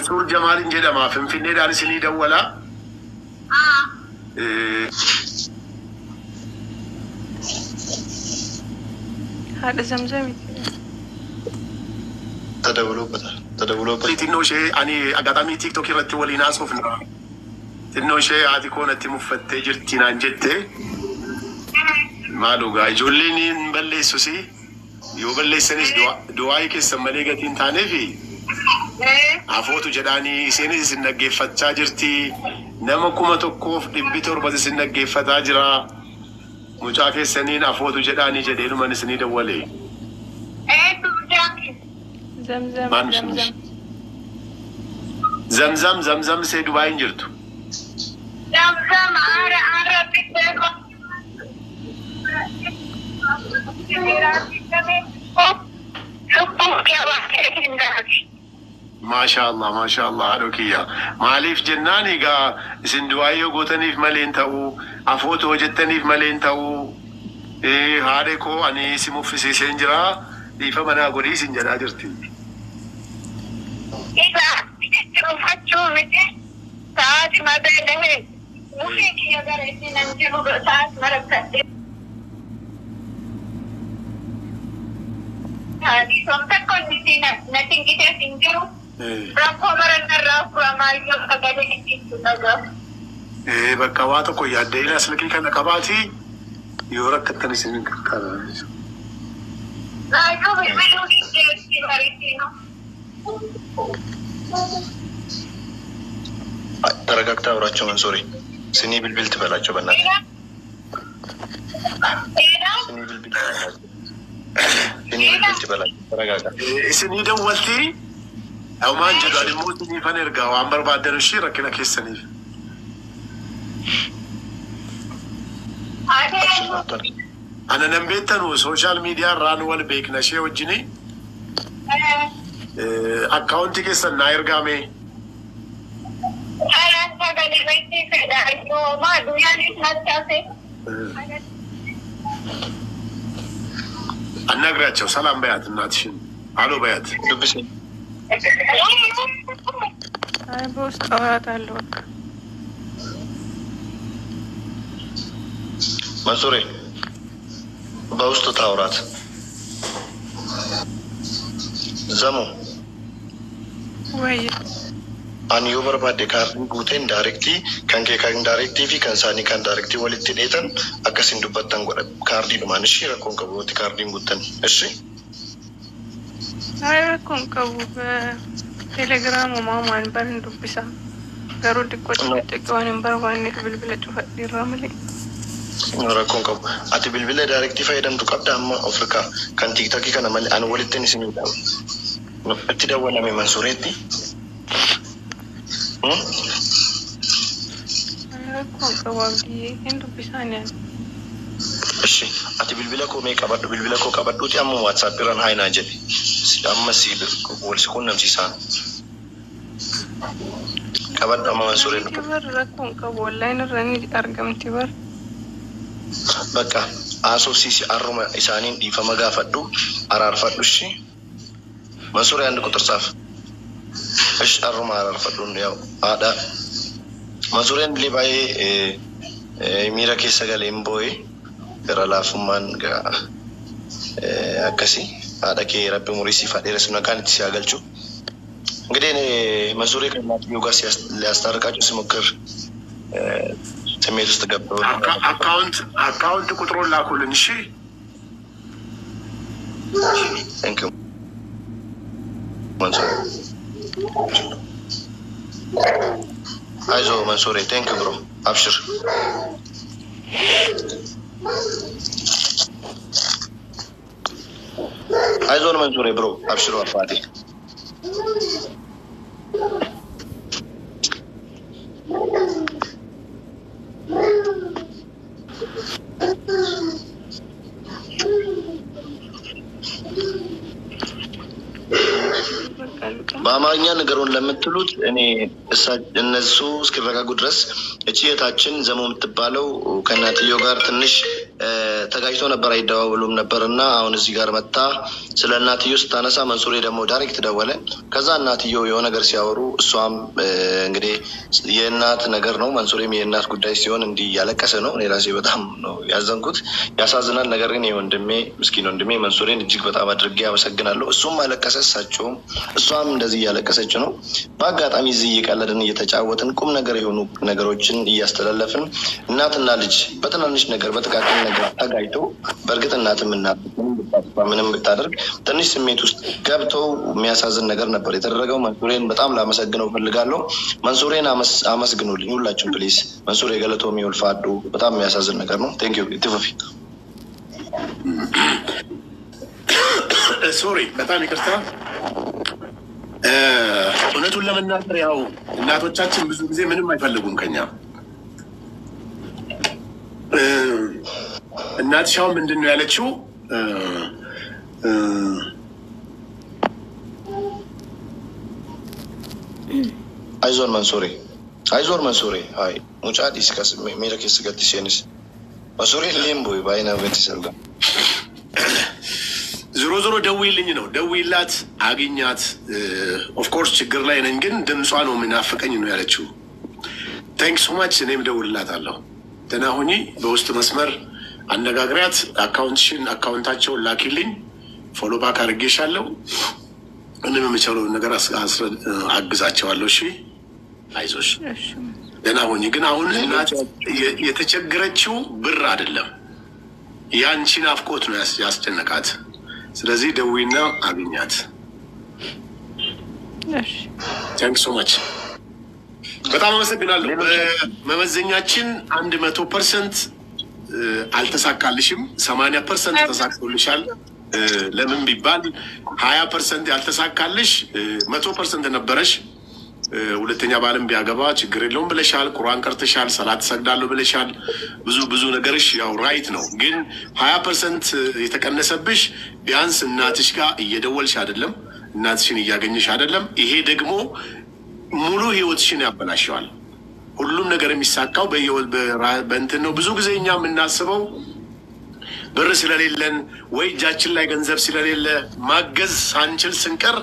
منصور جمال جدا ما في النيل سني دولا هذا زمزم تدولوا بدا تنو شيء أنا أقدامي تيك توك يرتي ولي ناس وفنا تنو شيء عادي كون تمفتة جرتين عن جدة مالو جاي جوليني نبلي سوسي يوبلي سنس دعائي كسمالي قتين تاني في عفوتو جداني سنس النجى فتاجرتي نما كوما تكوف دبيتور بس النجى فتاجرا مجاك سنين عفوتو جداني جدير ما نسني دولي زمزم سيد واين جرتو زمزم عارف ما شاء الله علوكيا ماليف جناني قا سندوايو قوتني في ملين تاو عفوت وجدتني في ملين تاو إيه هاريكو أني اسمه في سينجرا يفهمنا قولي سنجرا جرتي إذا تفتشوا متى ساعات ما بينه ممكن يقدر ينجموا ساعات مرة هذه سمتك كونيتنا نتين كده سنجرو رافو مرنا رافو أماليو كبده كتير إيه بكواتو كوي هدينا سلكي كنا كباتي يورك كتني سنين كارا لا يو بيجوا كتير مريتينو ترى وراچو منصوري سني بالبل تبلاچو بنا سني بالبل سني دولتي أو ما نجد على موتني فنرجع وعمر بعد الشيء ركنا كيسني أنا نبيت أنو سوشيال ميديا رانو ولا بيك نشيء وجني أكاونتي كيسن ناير قامي أنا قرأتشوا سلام بيات الناتشين علو بيات لبسني هاي بوست أورات اللوك منصوري بوست تاورات زمو وي أنا يوبر بعد كارن قوتين دايركتي كان كان دايركتي في كان ساني كان دايركتي ولتين إيتن أكاسين دبتان قرب كاردي بمان الشيء ركون كبوتي كاردي قوتين إيشي هاي ركون كبو تليجرام وماما نبرن دبسا قالوا دكوت تكوان نبروان بالبلة تفدي راملي ركون كبو أتي بالبلة دايركتي فايدم تكبر أما أفريقيا كان تيك تاكي كان أمال أنا ولتين سنين داو نبتدي داونا من منصوريتي ركون كبودي هندو بسانيان إيشي أتي بالبلة كو ميك أبدو بالبلة كو كبدو تي أما واتساب بيران هاي ناجدي أما سيد والسكون نمسيسان كبد أما منصورين تبر ركون كبو لاين راني أرقم تبر بكا أسو سيسي أرما إسانين دي فما غافدو أرار فدوشي منصوري عندك ترصاف إيش أرما أرار فدون ياو هذا منصورين اللي باي ميرا كيسا غالين بوي كرالا فمان غا أكسي هذا كي ربي مريسي فادي رسمنا كان تسياغل شو غدين منصوري كان يوغا لاستاركاجو سمكر سمير استقبل أكاونت كترول لا كل شيء thank you منصور عايزو منصوري thank you bro أبشر عايزو منصوري bro أبشر وفادي በአማርኛ ነገሩን ለምትሉት እኔ እነሱ እስኪረጋጉ ድረስ እቺ የታችን ዘመው የምትባለው ከናትዮ ጋር ትንሽ ተጋይቶ ነበር አይደዋውሉም ነበርና አሁን እዚህ ጋር መጣ ስለ እናትዮ ስታነሳ መንሱሬ ደግሞ ዳይሬክት ደወለ ከዛ እናትዮ የሆነ ነገር ሲያወሩ እሷም እንግዲህ የእናት ነገር ነው መንሱሬም የእናት ጉዳይ ሲሆን እንዲ ያለቀሰ ነው እኔ ራሴ በጣም ነው ያዘንኩት ያሳዝናል ነገር ግን የወንድሜ ምስኪን ወንድሜ መንሱሬን እጅግ በጣም አድርጌ አመሰግናለሁ እሱም አለቀሰ ሳቸውም እሷም እንደዚህ ያለቀሰች ነው በአጋጣሚ እዚህ እየቀለድን እየተጫወትን ቁም ነገር የሆኑ ነገሮችን እያስተላለፍን እናትና ልጅ በትናንሽ ነገር በጥቃቅን ነገር ተጋይቶ በርግጥ እናትም ምንም ብታደርግ ትንሽ ስሜት ውስጥ ገብተው የሚያሳዝን ነገር ነበር የተደረገው መንሱሬን በጣም ላመሰግነው ፈልጋለሁ መንሱሬን አመስግኑልኝ ሁላችሁም ፕሊዝ መንሱሬ ገለቶ የሚወልፋዱ በጣም የሚያሳዝን ነገር ነው ቴንክ ዩ ኢትፎፊ ሶሪ በጣም ይቅርታ እውነቱን ለመናገር ያው እናቶቻችን ብዙ ጊዜ ምንም አይፈልጉም ከኛ እናትሻው ምንድነው ያለችው አይዞን መንሱሬ አይ ሙጫ ዲስከስ ሜረከስ ገትሲንስ መንሱሬ ሌምቦይ ባይና በትሰልጋ ዞሮ ደውይልኝ ነው ደውይላት አግኛት ኦፍ ኮርስ ችግር ላይ ነኝ ግን ድምጿ ነው ምናፍቀኝ ነው ያለችው ታንክስ ሶ ማች እኔም ደውልላታለሁ ተናሁኒ በውስጥ መስመር አነጋግሪያት አካውንታቸው ላኪልኝ ፎሎ ባክ አድርጌሻለሁ እኔም የምችለው ነገር አግዛቸዋለሁ እሺ አይዞሽ ተናሁኒ ግን አሁን እናት የተቸገረችው ብር አይደለም ያንቺን አፍቆት ነው ያስጨነቃት ስለዚህ ደውይና አግኛት እሺ ታንክስ ሶ ማች በጣም አመሰግናለሁ መመዘኛችን 100% አልተሳካልሽም 80% ተሳክቶልሻል ለምን ቢባል 20% ያልተሳካልሽ 100% ነበረሽ ሁለተኛ ባለም ቢያገባ ችግር የለውም ብለሻል ቁርአን ቀርተሻል ሰላት ሰግዳለሁ ብለሻል ብዙ ነገርሽ ያው ራይት ነው ግን 20% የተቀነሰብሽ ቢያንስ እናትሽ ጋር እየደወልሽ አይደለም እናትሽን እያገኘሽ አይደለም ይሄ ደግሞ ሙሉ ህይወትሽን ያበላሽዋል ሁሉም ነገር የሚሳካው በእንትን ነው ብዙ ጊዜ እኛ የምናስበው ብር ስለሌለን ወይ እጃችን ላይ ገንዘብ ስለሌለ ማገዝ ሳንችል ስንቀር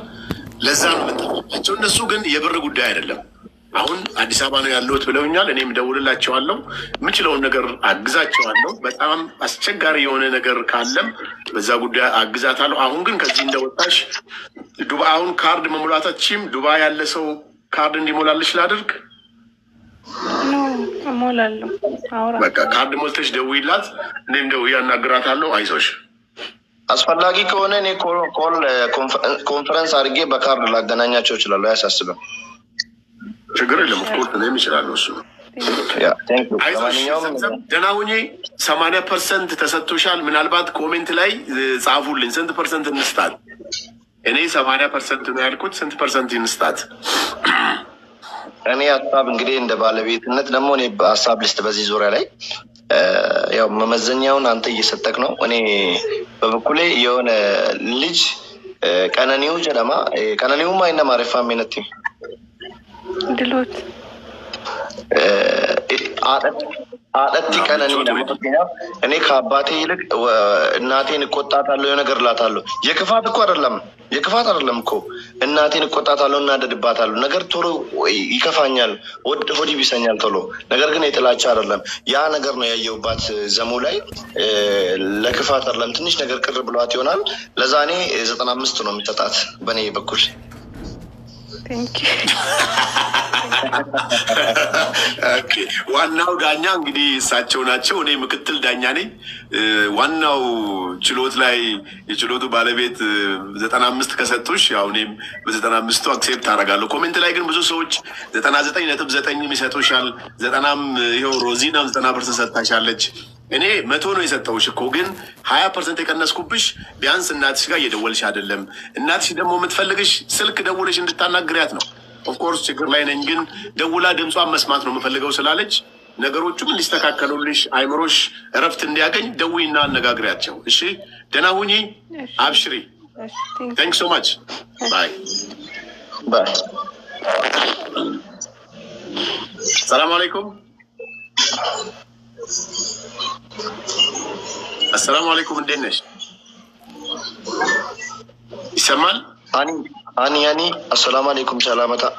ለዛ ነው የምንጠፋቸው እነሱ ግን የብር ጉዳይ አይደለም አሁን አዲስ አበባ ነው ያለሁት ብለውኛል እኔም ደውልላቸዋለሁ የምችለውን ነገር አግዛቸዋለሁ በጣም አስቸጋሪ የሆነ ነገር ካለም በዛ ጉዳይ አግዛታለሁ አሁን ግን ከዚህ እንደወጣሽ ዱባይውን ካርድ መሙላታችም ዱባይ ያለ ሰው ካርድ እንዲሞላልሽ ላድርግ ነው ሞላለሁ አውራ በቃ ካርድ ሞልተሽ ደውይላት እኔም ደውዬ አናግራታለሁ አይዞሽ አስፈላጊ ከሆነ እኔ ኮንፈረንስ አድርጌ በካርድ ላገናኛቸው ይችላል ያሳስበው ችግር የለም ኮርት ነው የሚችላል እሱ ያ ቴንክ ዩ ለማንኛውም ደናውኝ 80% ተሰጥቶሻል ምናልባት ኮሜንት ላይ ጻፉልኝ ስንት ፐርሰንት እንስጣት እኔ 80% ነው ያልኩት ስንት ፐርሰንት እንስጣት እኔ ሀሳብ እንግዲህ እንደ ባለቤትነት ደግሞ እኔ ሀሳብ ልስጥ በዚህ ዙሪያ ላይ ያው መመዘኛውን አንተ እየሰጠክ ነው እኔ በበኩሌ የሆነ ልጅ ቀነኒው ጀለማ ቀነኒው ማይና ማረፋ ሚነቲ ድሎት አደቲ ቀነኒ ለማጥቂያ እኔ ከአባቴ ይልቅ እናቴን እቆጣታለሁ ነገር ላታለሁ የክፋት አይደለም እኮ እናቴን እቆጣታለሁ እና ደድባታለሁ ነገር ቶሎ ይከፋኛል ሆዲ ቢሰኛል ቶሎ ነገር ግን የተላቻ አይደለም ያ ነገር ነው ያየውባት ዘሙ ላይ ለክፋት አይደለም ትንሽ ነገር ቅር ብሏት ይሆናል ለዛኔ 95 ነው የሚተጣት በኔ በኩል Thank you. Okay. ዋናው ዳኛ እንግዲህ እሳቸው ናቸው እኔ ምክትል ዳኛ ነኝ ዋናው ችሎት ላይ የችሎቱ ባለቤት 95 ከሰጡሽ ያው እኔም በ95 አክሴፕት አደርጋለሁ ኮሜንት ላይ ግን ብዙ ሰዎች 99.9 ይሰጡሻል 90ም ይሄው ሮዚናም 90% ሰጣሻለች እኔ 100 ነው የሰጠውሽ እኮ ግን 20% የቀነስኩብሽ ቢያንስ እናትሽ ጋር እየደወልሽ አይደለም እናትሽ ደግሞ የምትፈልግሽ ስልክ ደውለሽ እንድታናግሪያት ነው ኦፍ ኮርስ ችግር ላይ ነኝ ግን ደውላ ድምጿን መስማት ነው የምፈልገው ስላለች ነገሮቹም ሊስተካከሉልሽ አይምሮሽ እረፍት እንዲያገኝ ደውይና አነጋግሪያቸው እሺ ደህና ሁኚ አብሽሪ thanks so much bye ሰላም አለይኩም السلام عليكم الدنيش يسمال أني السلام عليكم سلامة